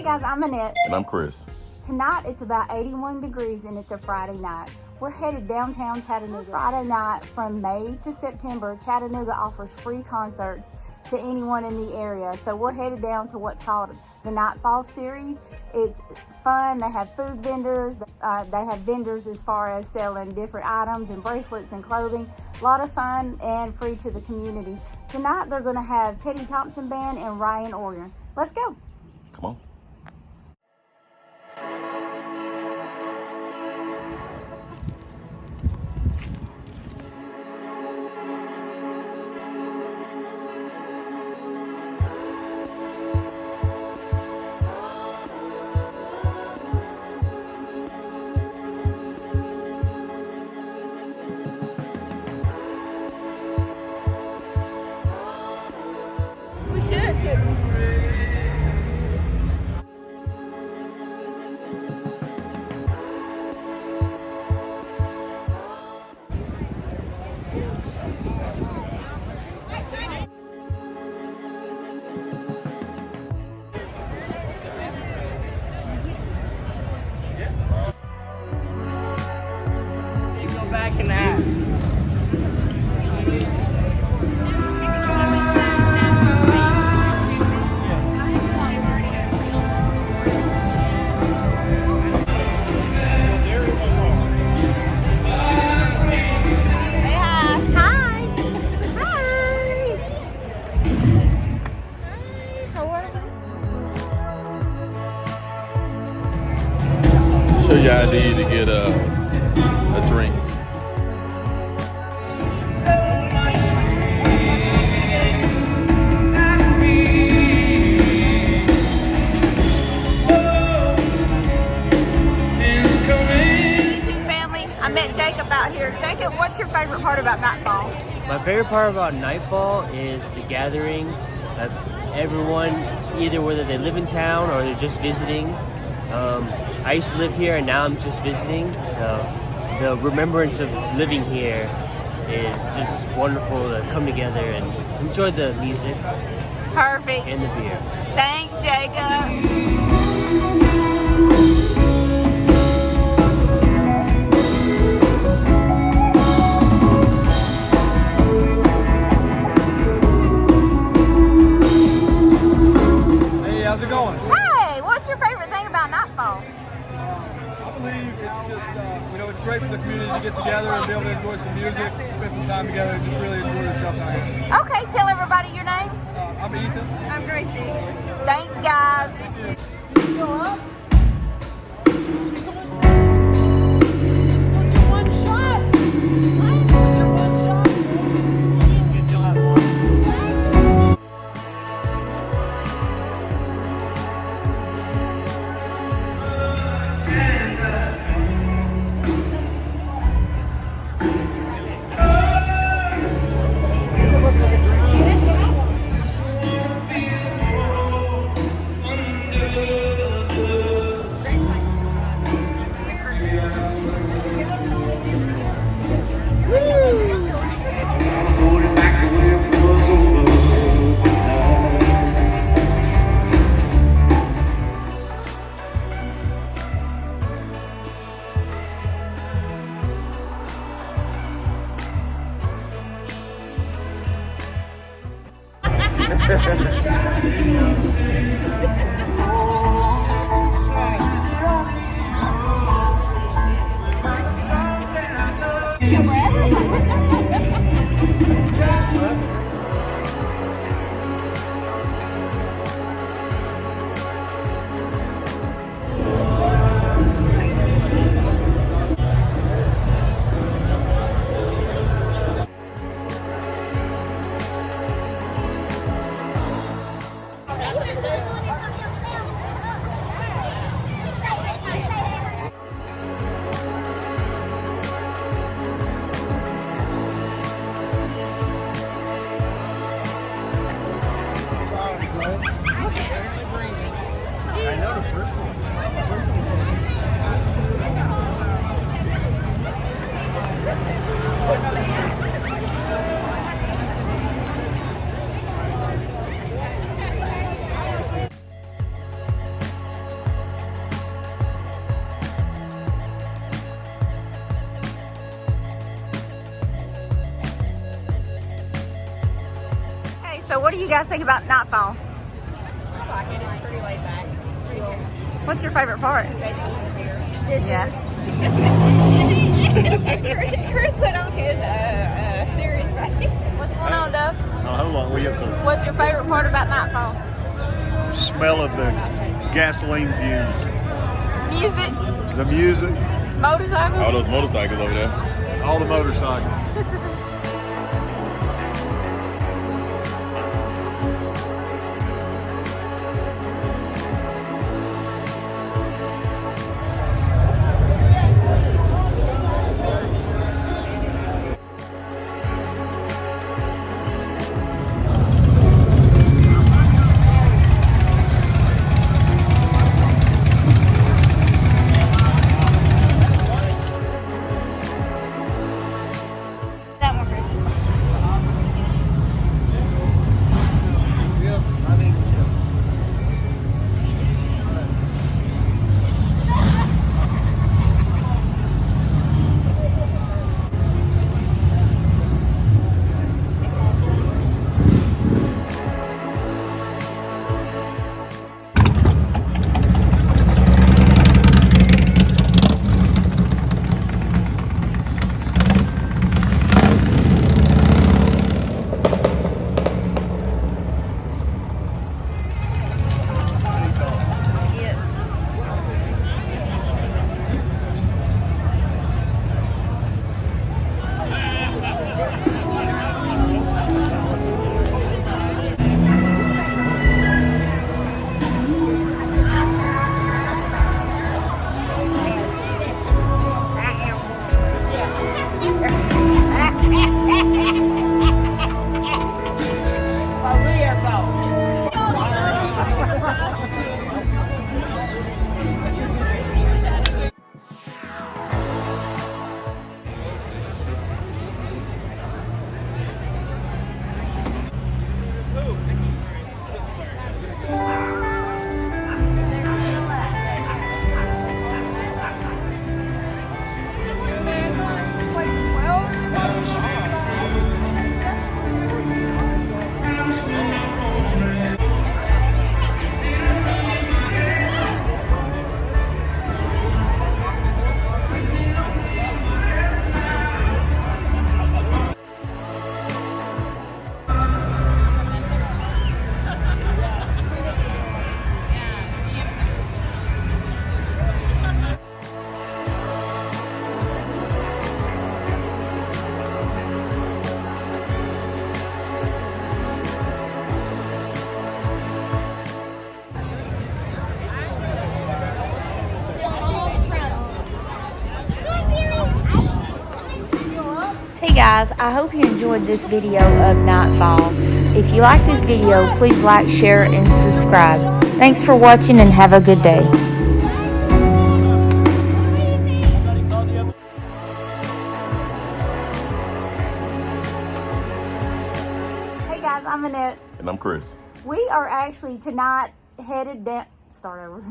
guys, I'm Annette. And I'm Chris. Tonight it's about 81 degrees and it's a Friday night. We're headed downtown Chattanooga. Friday night from May to September, Chattanooga offers free concerts to anyone in the area. So we're headed down to what's called the Nightfall series. It's fun. They have food vendors. They have vendors as far as selling different items and bracelets and clothing. A lot of fun and free to the community. Tonight they're going to have Teddy Thompson Band and Ryan Oyer. Let's go. Come on. We should. Go back and ask. Show your ID to get a drink. Family, I met Jacob out here. Jacob, what's your favorite part about Nightfall? My favorite part about Nightfall is the gathering of everyone, either whether they live in town or they're just visiting. I used to live here and now I'm just visiting, so the remembrance of living here is just wonderful to come together and enjoy the music Perfect. and the beer. Thanks, Jacob. Hey, how's it going? Hey, what's your favorite thing about Nightfall? I believe it's just, it's great for the community to get together and be able to enjoy some music, spend some time together, and just really enjoy yourself out here. Okay, tell everybody your name. I'm Ethan. I'm Gracie. Thanks, guys. Go up. So what do you guys think about Nightfall? I like it. It's pretty laid back. Chill. What's your favorite part? Yeah. Chris put on his serious face. What's going on, Doug? A whole lot. What's your favorite part about Nightfall? Smell of the gasoline fumes, Music, the music, motorcycles. All those motorcycles over there. all the motorcycles. That one, Chris. Hey guys, I hope you enjoyed this video of Nightfall. If you like this video, please like, share, and subscribe. Thanks for watching and have a good day. Hey guys, I'm Annette. And I'm Chris. We are actually tonight headed down. Start over.